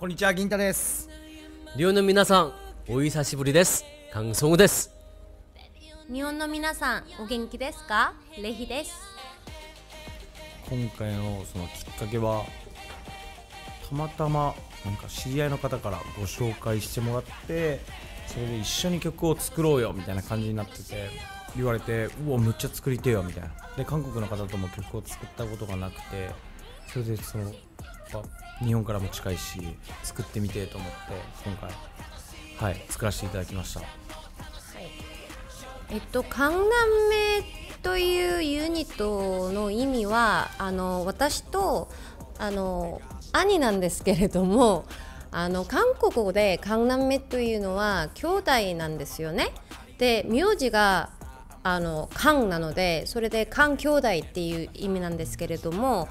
こんにちは、銀太です。日本の皆さん、お久しぶりです。강성우です。日本の皆さん、お元気ですか？レヒです。今回のそのきっかけは、たまたまなんか知り合いの方からご紹介してもらって、それで一緒に曲を作ろうよみたいな感じになってて、言われて、うわ、めっちゃ作りてえよみたいな。で、韓国の方とも曲を作ったことがなくて、それでその日本からも近いし作ってみてえと思って今回、はい、作らせていただきました。カンナムメというユニットの意味は私と兄なんですけれども、韓国語でカンナムメというのは兄弟なんですよね。で、名字がカンなので、それでカン兄弟っていう意味なんですけれども、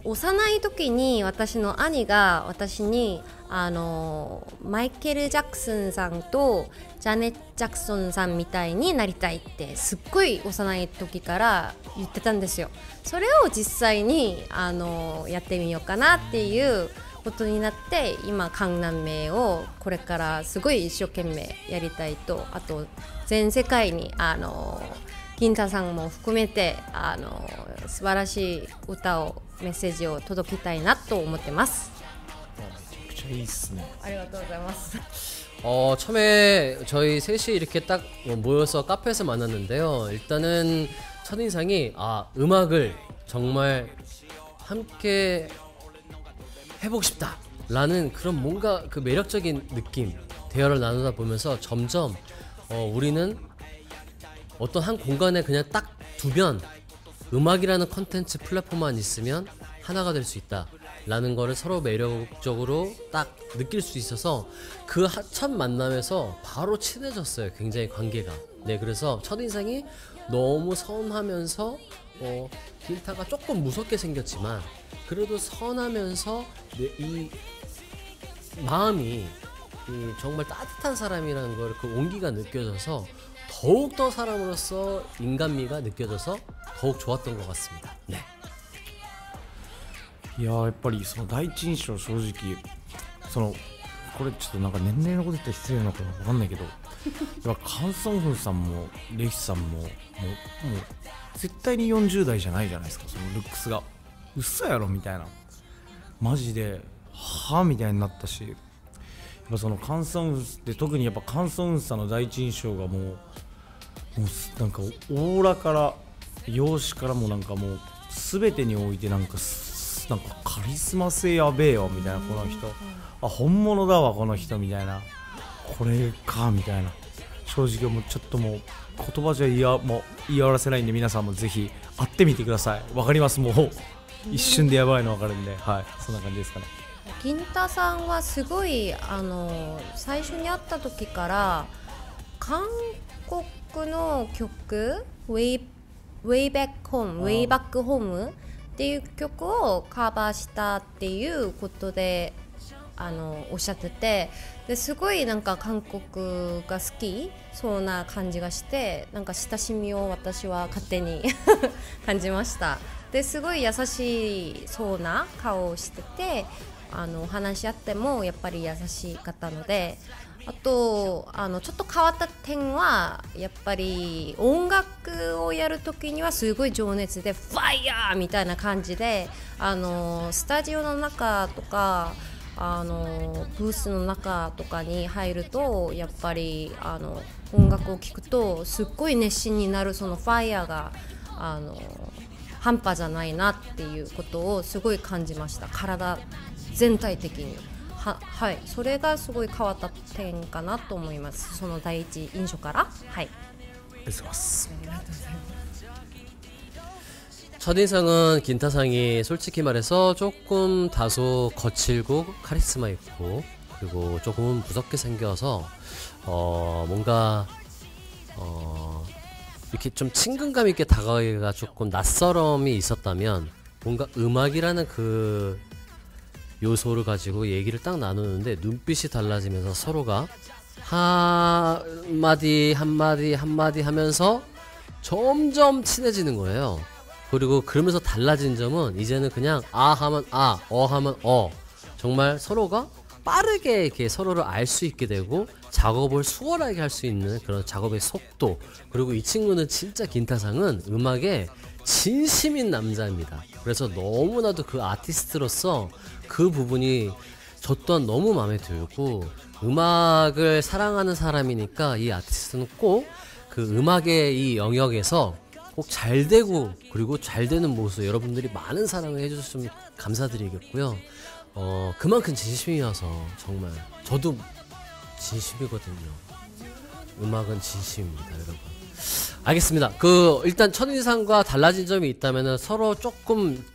幼い時に私の兄が私にマイケル・ジャクソンさんとジャネット・ジャクソンさんみたいになりたいってすっごい幼い時から言ってたんですよ。それを実際にやってみようかなっていうことになって、今カンナムメをこれからすごい一生懸命やりたいと、あと全世界に銀太さんも含めて素晴らしい歌をメッセージを届けたいなと思ってます。めちゃくちゃいいっすね。ありがとうございます。처음에 저희 셋이 이렇게 딱 모여서 카페에서 만났는데요. 일단은 첫인상이 음악을 정말 함께 해보고 싶다 라는 그런 뭔가 그 매력적인 느낌, 대화를 나누다 보면서 점점 우리는 어떤 한 공간에 그냥 딱 두면 음악이라는 컨텐츠 플랫폼만 있으면 하나가 될 수 있다 라는 거를 서로 매력적으로 딱 느낄 수 있어서 그 첫 만남에서 바로 친해졌어요. 굉장히 관계가. 네, 그래서 첫인상이 너무 선하면서 긴타가 조금 무섭게 생겼지만 그래도 선하면서 이 마음이 정말 따뜻한 사람이라는 걸 그 온기가 느껴져서 더욱더 사람으로서 인간미가 느껴져서 더욱 좋았던 것 같습니다. 네. いややっぱりその第一印象、正直これちょっとなんか年齢のこと言ったら失礼なのか分かんないけどやっぱカン・ソンフンさんもレヒさんももう絶対に40代じゃないじゃないですか。そのルックスが嘘やろみたいな、マジではぁみたいになったし、やっぱそのカン・ソンフンで特にやっぱカン・ソンフンさんの第一印象がもうなんかオーラから容姿からもなんかもう全てにおいてなんかカリスマ性やべえよみたいな、この人本物だわこの人みたいな、これかみたいな、正直もうちょっともう言葉じゃもう言い表せないんで、皆さんもぜひ会ってみてください。わかります。もう一瞬でやばいのわかるんで、はい、そんな感じですかね。銀太さんはすごい最初に会った時から韓国の曲 Way Back Home、Way Back Home っていう曲をカバーしたっていうことでおっしゃってて、ですごいなんか韓国が好きそうな感じがして、なんか親しみを私は勝手に感じました。ですごい優しそうな顔をしてて、話し合ってもやっぱり優しい方ので、あとちょっと変わった点はやっぱり音楽をやるときにはすごい情熱でファイヤーみたいな感じでスタジオの中とかブースの中とかに入るとやっぱり音楽を聴くとすっごい熱心になる、そのファイヤーが半端じゃないなっていうことをすごい感じました。体全体的にはい、それがすごい変わった点かなと思います。その第一印象から。はい。ありがとうございます。 첫인상은 긴타상이 솔직히 말해서 조금 다소 거칠고 카리스마 있고 그리고 조금은 무섭게 생겨서 뭔가 이렇게 좀 친근감 있게 다가가기가 조금 낯설음이 있었다면, 뭔가 음악이라는 그 요소를 가지고 얘기를 딱 나누는데 눈빛이 달라지면서 서로가 한마디 한마디 한마디 하면서 점점 친해지는 거예요. 그리고 그러면서 달라진 점은 이제는 그냥 아 하면 아, 어 하면 어. 정말 서로가 빠르게 이렇게 서로를 알 수 있게 되고 작업을 수월하게 할 수 있는 그런 작업의 속도. 그리고 이 친구는 진짜 긴타상은 음악에 진심인 남자입니다. 그래서 너무나도 그 아티스트로서 그 부분이 저 또한 너무 마음에 들고, 음악을 사랑하는 사람이니까 이 아티스트는 꼭 그 음악의 이 영역에서 꼭 잘 되고, 그리고 잘 되는 모습 여러분들이 많은 사랑을 해주셨으면 감사드리겠고요. 그만큼 진심이어서 정말 저도 진심이거든요. 음악은 진심입니다, 여러분. 알겠습니다. 일단 첫인상과 달라진 점이 있다면은 서로 조금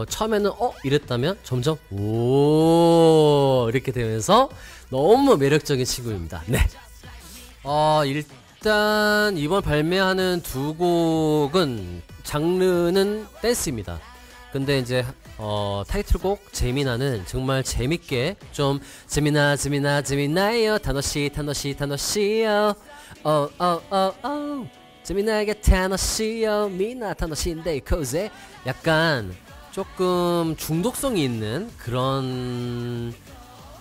처음에는 이랬다면 점점 오 이렇게 되면서 너무 매력적인 친구입니다. 네. 일단 이번 발매하는 두 곡은 장르는 댄스입니다. 근데 이제 타이틀곡 재미나는 정말 재밌게 좀 재미나요 타노시요 재미나게 타노시요 미나 타노시인데 코제 약간 조금 중독성이 있는 그런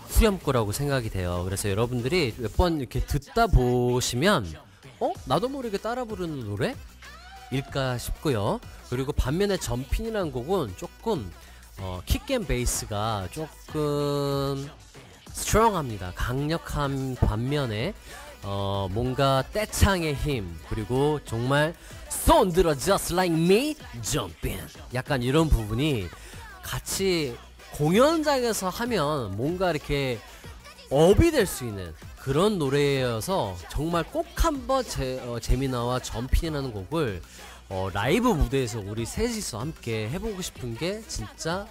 후렴구라고 생각이 돼요. 그래서 여러분들이 몇 번 이렇게 듣다 보시면 나도 모르게 따라 부르는 노래? 일까 싶고요. 그리고 반면에 점핀이라는 곡은 조금 킥앤 베이스가 조금 스트롱합니다. 강력한 반면에 뭔가 떼창의 힘, 그리고 정말 손 들어 just like me jump in 약간 이런 부분이 같이 공연장에서 하면 뭔가 이렇게 업이 될 수 있는 그런 노래여서 정말 꼭 한번 재미나와 점핀이라는 곡을 라이브 무대에서 우리 셋이서 함께 해보고 싶은 게 진짜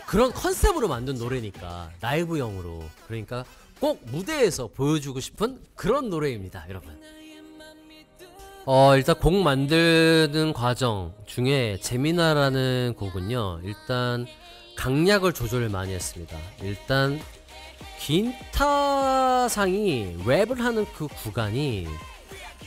그런 컨셉으로 만든 노래니까, 라이브용으로. 그러니까 꼭 무대에서 보여주고 싶은 그런 노래입니다, 여러분. 일단 곡 만드는 과정 중에 재미나라는 곡은요, 일단 강약을 조절을 많이 했습니다. 일단 긴타상이 랩을 하는 그 구간이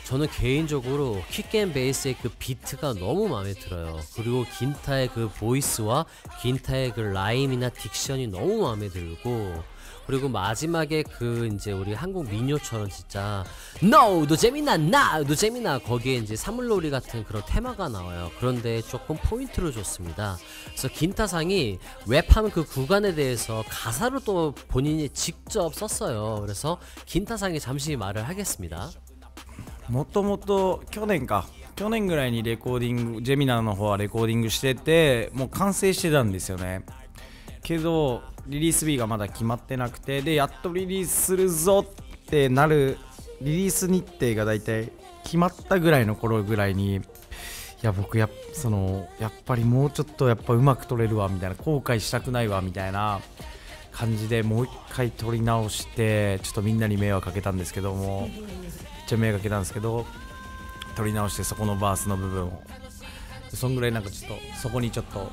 저는 개인적으로 킥앤베이스의 그 비트가 너무 마음에 들어요. 그리고 긴타의 그 보이스와 긴타의 그 라임이나 딕션이 너무 마음에 들고, 그리고 마지막에 이제 우리 한국 민요처럼 진짜 너도 재미나 나도 재미나 거기에 이제 사물놀이 같은 그런 테마가 나와요. 그런데 조금 포인트를 줬습니다. 그래서 긴타상이 랩하는 그 구간에 대해서 가사로 또 본인이 직접 썼어요. 그래서 긴타상이 잠시 말을 하겠습니다. もともと去年ぐらいにレコーディングジェミナの方はレコーディングしてて、もう完成してたんですよね。けどリリース日がまだ決まってなくて、でやっとリリースするぞってなるリリース日程がだいたい決まったぐらいの頃ぐらいに、いや僕やっぱりもうちょっとやっぱうまく撮れるわみたいな、後悔したくないわみたいな感じでもう一回撮り直して、ちょっとみんなに迷惑かけたんですけども、めっちゃ迷惑かけたんですけど、撮り直してそこのバースの部分を、そんぐらいなんかちょっとそこにちょっと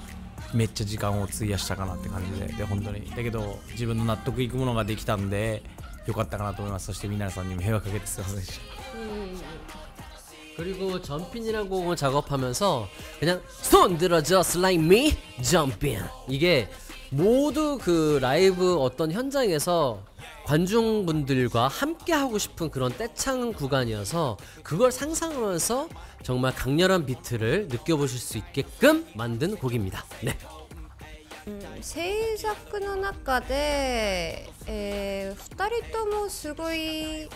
めっちゃ時間を費やしたかなって感じで、本当にだけど自分の納得いくものができたんでよかったかなと思います。そして皆さんに迷惑かけてすいませんでした。 그리고 점핀이라는 곡을 작업하면서 그냥 손 들어 just like me jump in, 이게 모두 그 라이브 어떤 현장에서 관중분들과 함께 하고 싶은 그런 떼창 구간이어서 그걸 상상하면서 정말 강렬한 비트를 느껴보실 수 있게끔 만든 곡입니다. 네. 制作の中で、2人ともすごい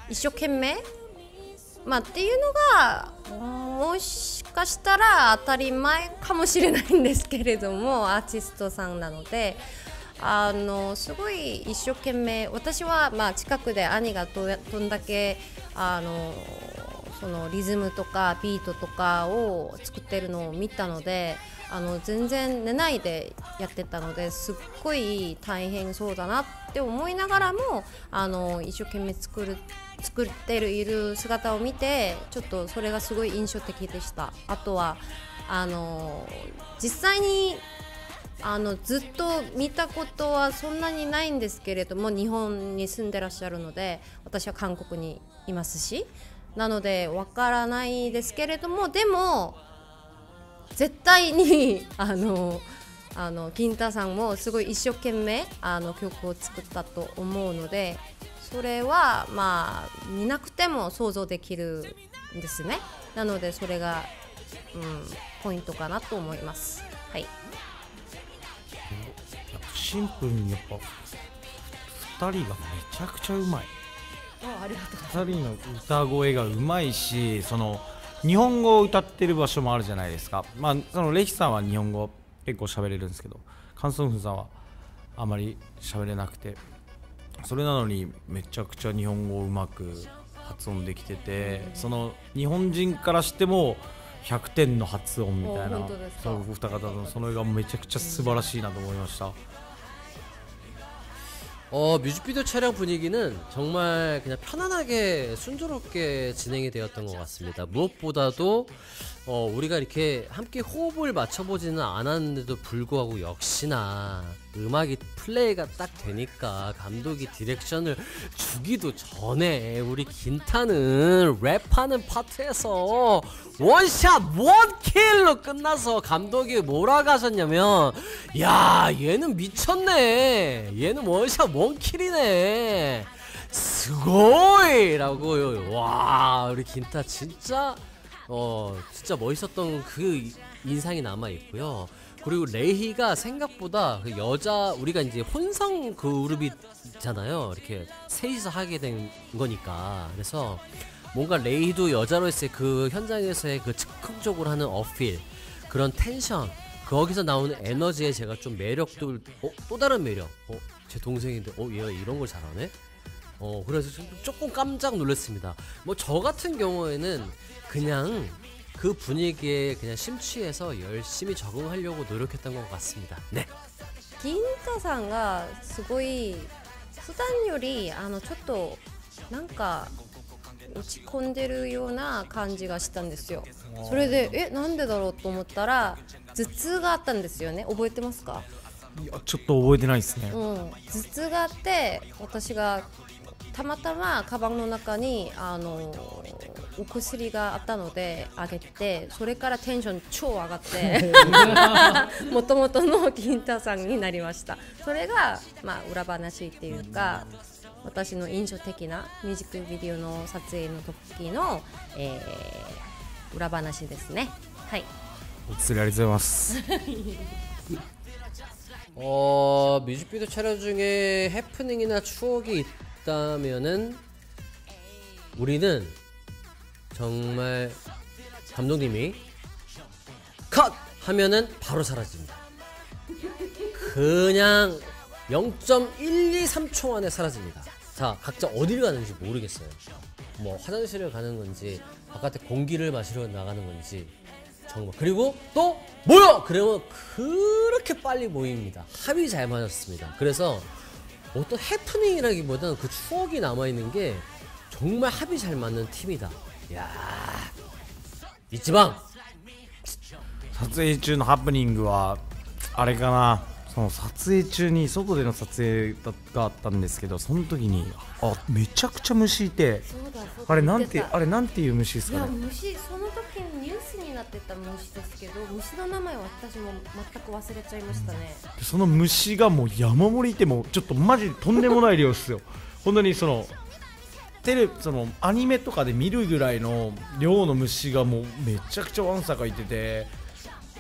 一生懸命っていうのがもしかしたら当たり前かもしれないんですけれども、アーティストさんなのですごい一生懸命。私は近くで兄がどんだけそのリズムとかビートとかを作ってるのを見たので、全然寝ないでやってたので、すっごい大変そうだなって思いながらも一生懸命作っている姿を見て、ちょっとそれがすごい印象的でした。あとは実際にずっと見たことはそんなにないんですけれども、日本に住んでらっしゃるので、私は韓国にいますし、なのでわからないですけれども、でも絶対に金太さんもすごい一生懸命曲を作ったと思うので、それはまあ見なくても想像できるんですね。なのでそれが、ポイントかなと思います。はい。シンプルにやっぱ2人がめちゃくちゃうまい。ありがとう。2人の歌声がうまいし、その日本語を歌ってる場所もあるじゃないですか。まあそのレヒさんは日本語結構喋れるんですけど、カンソンフンさんはあまり喋れなくて、それなのにめちゃくちゃ日本語をうまく発音できてて、その日本人からしても100点の発音みたいな、そうお二方のそれがめちゃくちゃ素晴らしいなと思いました。 뮤직비디오 촬영 분위기는 정말 그냥 편안하게 순조롭게 진행이 되었던 것 같습니다. 무엇보다도 우리가 이렇게 함께 호흡을 맞춰보지는 않았는데도 불구하고 역시나 음악이 플레이가 딱 되니까 감독이 디렉션을 주기도 전에 우리 긴타는 랩하는 파트에서 원샷 원킬로 끝나서 감독이 뭐라고 하셨냐면, 야 얘는 미쳤네, 얘는 원샷 원킬이네, 스고이 라고. 와 우리 긴타 진짜 진짜 멋있었던 그 인상이 남아 있고요. 그리고 레이가 생각보다 그 여자, 우리가 이제 혼성 그룹이잖아요. 이렇게 셋이서 하게 된 거니까. 그래서 뭔가 레이도 여자로서의 그 현장에서의 그 즉흥적으로 하는 어필, 그런 텐션, 거기서 나오는 에너지에 제가 좀 매력도, 또 다른 매력. 제 동생인데 얘가 이런 걸 잘하네. 그래서 조금 깜짝 놀랐습니다. 뭐 저 같은 경우에는 그냥 그 분위기에 그냥 심취해서 열심히 적응하려고 노력했던 것 같습니다. 네. 銀太さんがすごい普段よりちょっとなんか落ち込んでるような感じがしたんですよ。それでなんでだろうと思ったら頭痛があったんですよね。覚えてますか？いやちょっと覚えてないですね。頭痛があって、私がたまたまカバンの中にお薬があったのであげて、それからテンション超上がってもともとの銀太さんになりました。それが、裏話っていうか、私の印象的なミュージックビデオの撮影の時の、裏話ですね。はい。お薬ありがとうございます。 뮤직비디오 촬영 중에 해프닝이나 추억이 있다면은 우리는 정말 감독님이 컷! 하면은 바로 사라집니다. 그냥 0.123초 안에 사라집니다. 자, 각자 어디를 가는지 모르겠어요. 뭐 화장실을 가는 건지 바깥에 공기를 마시러 나가는 건지 정말. 그리고 또 모여! 그러면 그렇게 빨리 모입니다. 합이 잘 맞았습니다. 그래서 어떤 해프닝이라기보다는 그 추억이 남아있는 게 정말 합이 잘 맞는 팀이다. 야, 이지방! 撮影中のハプニングはあれかな、その撮影中に外での撮影があったんですけど、その時にめちゃくちゃ虫いて、あれなんていう虫ですかね。いや虫、その時ニュースになってた虫ですけど、虫の名前は私も全く忘れちゃいましたね。その虫がもう山盛りいて、もちょっとマジでとんでもない量ですよ。本当にそのアニメとかで見るぐらいの量の虫がもうめちゃくちゃわんさかいてて、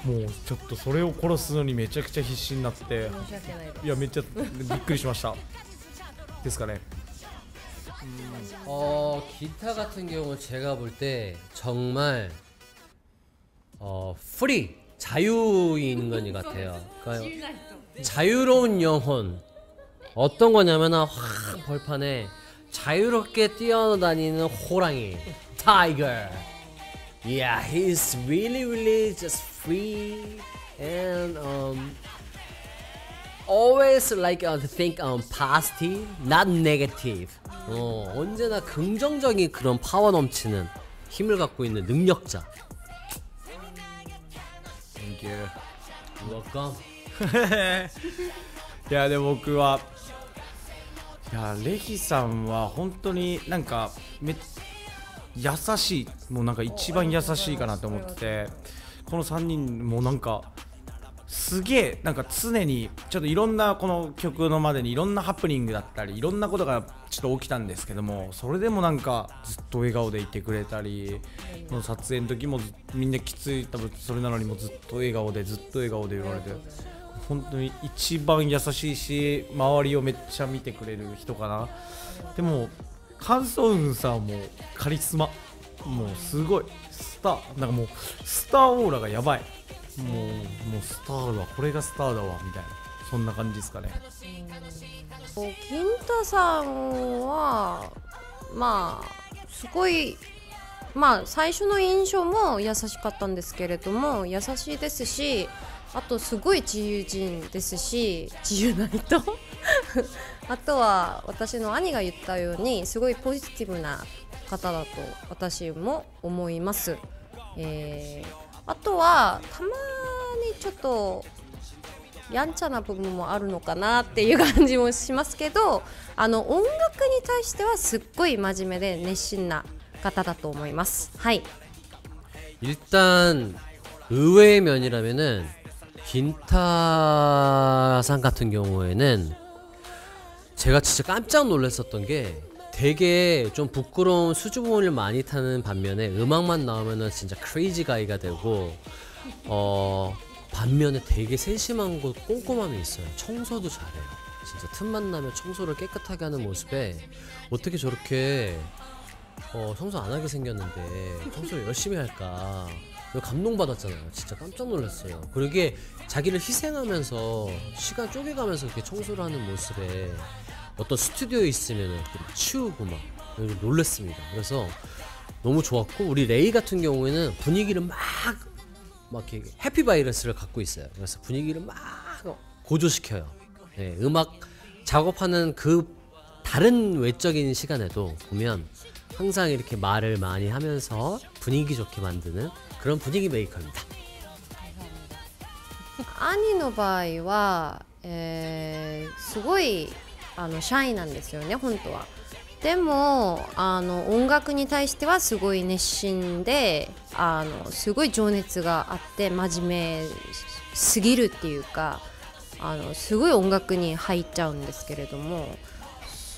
もうちょっとそれを殺すのにめちゃくちゃ必死になって、いやめっちゃびっくりしましたですかね。 기타 같은 경우 제가 볼 때 정말 프리, 자유인 것 같아요. 그러니까 자유로운 영혼. 어떤 거냐면 확 벌판에 자유롭게 뛰어다니는 호랑이, 타이거. Yeah, he's really just free and always like to think positive, not negative. 언제나 긍정적인 그런 파워 넘치는 힘을 갖고 있는 능력자. Thank you. Welcome. いやで僕はレヒさんは本当になんか優しい、もうなんか一番優しいかなって思ってて、この3人もなんかすげえなんか常にちょっといろんなこの曲のまでにいろんなハプニングだったりいろんなことがちょっと起きたんですけども、それでもなんかずっと笑顔でいてくれたり、この撮影の時もみんなきつい、多分それなのにもずっと笑顔でずっと笑顔で言われて、本当に一番優しいし周りをめっちゃ見てくれる人かな。でもカン・ソンウンさんもカリスマ、もうすごいスター、なんかもうスターオーラがやばい、もうスターだ、これがスターだわみたいな、そんな感じですかね。金太さんはまあすごい、まあ最初の印象も優しかったんですけれども、優しいですし、あとすごい自由人ですし、自由な人あとは私の兄が言ったようにすごいポジティブな方だと私も思います。あとはたまにちょっとやんちゃな部分もあるのかなっていう感じもしますけど、音楽に対してはすっごい真面目で熱心な方だと思います。はい。일단 의외의 면이라면은 긴타상 같은 경우에는 제가 진짜 깜짝 놀랐었던 게, 되게 좀 부끄러운 수줍음을 많이 타는 반면에 음악만 나오면은 진짜 크레이지 가이가 되고, 반면에 되게 세심한 거 꼼꼼함이 있어요. 청소도 잘해요. 진짜 틈만 나면 청소를 깨끗하게 하는 모습에 어떻게 저렇게 청소 안 하게 생겼는데 청소를 열심히 할까 감동받았잖아요. 진짜 깜짝 놀랐어요. 그리고 이게 자기를 희생하면서 시간 쪼개가면서 이렇게 청소를 하는 모습에 어떤 스튜디오에 있으면 치우고 막 놀랬습니다. 그래서 너무 좋았고, 우리 레이 같은 경우에는 분위기를 막 이렇게 해피 바이러스를 갖고 있어요. 그래서 분위기를 막 고조시켜요. 네, 음악 작업하는 그 다른 외적인 시간에도 보면 항상 이렇게 말을 많이 하면서 분위기 좋게 만드는 그런 분위기 메이커입니다. 兄の場合は、すごいシャイなんですよね、本当は。でも音楽に対してはすごい熱心で、すごい情熱があって真面目すぎるっていうか、すごい音楽に入っちゃうんですけれども、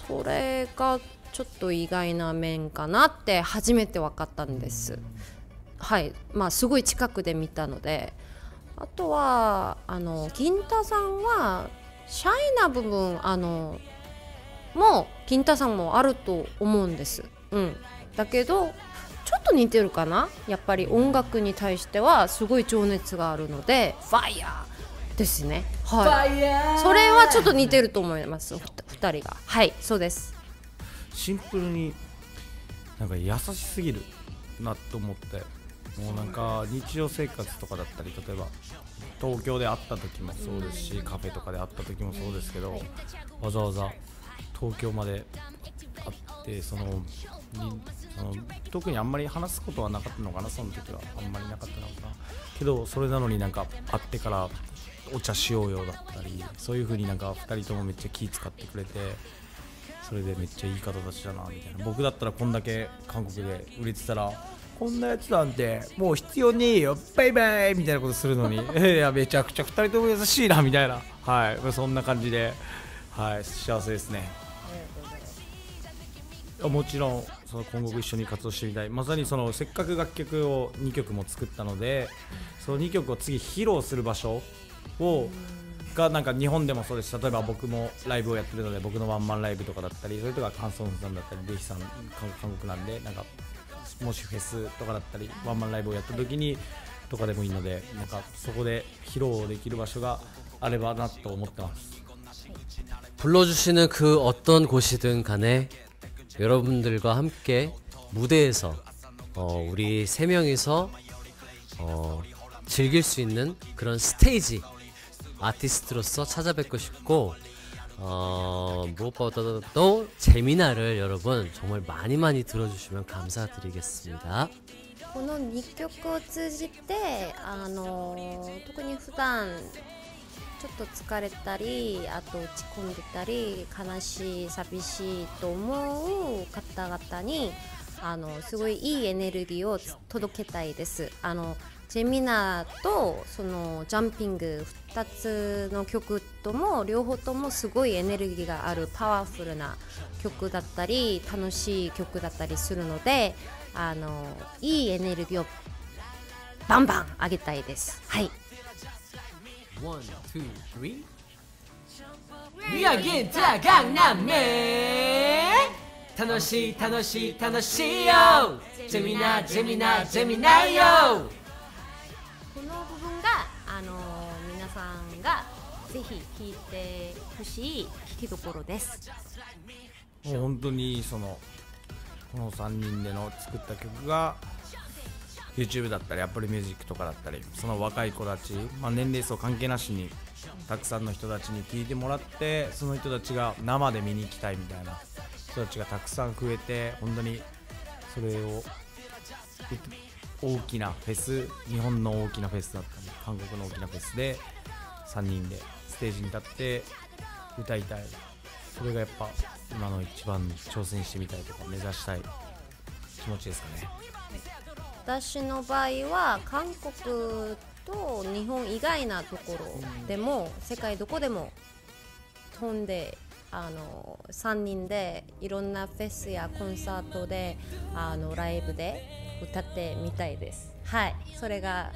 それがちょっと意外な面かなって初めて分かったんです。はい、まあすごい近くで見たので。あとは金太さんはシャイな部分もう金太さんもあると思うんです。だけどちょっと似てるかな。やっぱり音楽に対してはすごい情熱があるので、ファイヤーですね。はい。それはちょっと似てると思います。2人が。はい、そうです。シンプルになんか優しすぎるなと思って、もうなんか日常生活とかだったり、例えば東京で会った時もそうですし、カフェとかで会った時もそうですけど、わざわざ東京まで会って、特にあんまり話すことはなかったのかな、その時はあんまりなかったのかなけど、それなのになんか会ってからお茶しようよだったり、そういう風になんか2人ともめっちゃ気使ってくれて、それでめっちゃいい方たちだなみたいな。僕だったらこんだけ韓国で売れてたら、こんなやつなんてもう必要ねえよバイバイみたいなことするのにいやめちゃくちゃ2人とも優しいなみたいな、はい、そんな感じで、はい、幸せですね。もちろんその今後一緒に活動してみたい。まさにそのせっかく楽曲を2曲も作ったので、その2曲を次披露する場所がなんか日本でもそうです。例えば僕もライブをやってるので、僕のワンマンライブとかだったり、それとかカンソンさんだったり、レヒさん韓国なんで、なんかもしフェスとかだったりワンマンライブをやった時にとかでもいいので、なんかそこで披露できる場所があればなと思ってます。 불러주시는 그 어떤 곳이든 간에 여러분들과 함께 무대에서 우리 세 명이서 즐길 수 있는 그런 스테이지 아티스트로서 찾아뵙고 싶고, 무엇보다도 재미나를 여러분 정말 많이 들어주시면 감사드리겠습니다. この2曲を通じて特に普段ちょっと疲れたり、あと落ち込んでたり、悲しい寂しいと思う方々にすごいいいエネルギーを届けたいです。ジェミナとそのジャンピング2つの曲とも両方ともすごいエネルギーがあるパワフルな曲だったり楽しい曲だったりするので、いいエネルギーをバンバン上げたいです。はい。One, two, three. We are Ginta Gangnam 楽しい楽しい楽しいよジェミナジェミナジェミナよ。この部分が皆さんがぜひ聴いてほしい聴きどころです。もう本当にこの3人での作った曲が YouTube だったり Apple Music とかだったり、その若い子たち、年齢層関係なしにたくさんの人たちに聴いてもらって、その人たちが生で見に行きたいみたいな人たちがたくさん増えて、本当にそれを大きなフェス、日本の大きなフェスだったり韓国の大きなフェスで3人でステージに立って歌いたい。それがやっぱ今の一番挑戦してみたいとか目指したい気持ちですかね。私の場合は韓国と日本以外なところでも世界どこでも飛んで3人でいろんなフェスやコンサートでライブで歌ってみたいです。はい、それが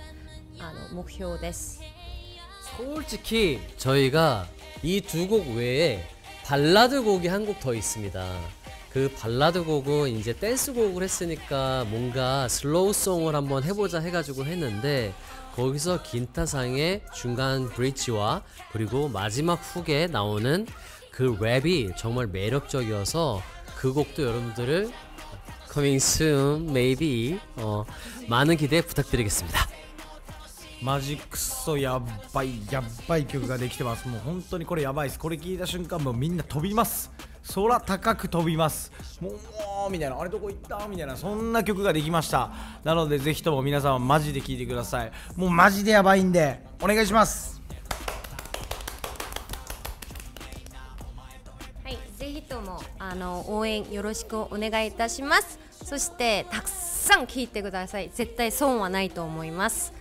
目標です。 솔직히 저희가 이 두 곡 외에 발라드 곡이 한 곡 더 있습니다. 그 발라드 곡은 이제 댄스 곡을 했으니까 뭔가 슬로우송을 한번 해보자 해가지고 했는데, 거기서 긴타상의 중간 브릿지와 그리고 마지막 훅에 나오는 그 랩이 정말 매력적이어서 그 곡도 여러분들을 coming soon maybe 많은 기대 부탁드리겠습니다. マジクソやばい曲ができてます。もう本当にこれやばいです。これ聞いた瞬間もうみんな飛びます。空高く飛びます。もうみたいな、あれどこ行ったみたいな、そんな曲ができました。なのでぜひとも皆さんはマジで聴いてください。もうマジでやばいんでお願いします。はい、ぜひとも応援よろしくお願いいたします。そしてたくさん聴いてください。絶対損はないと思います。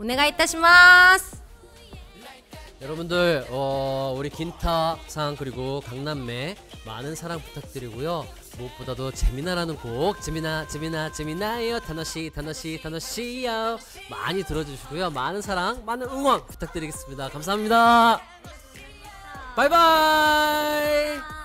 お願いいたします。 여러분들 우리 긴타상 그리고 강남매 많은 사랑 부탁드리고요. 무엇보다도 재미나라는 곡 재미나요 타노시요 많이 들어주시고요. 많은 사랑 많은 응원 부탁드리겠습니다. 감사합니다. 바이바이.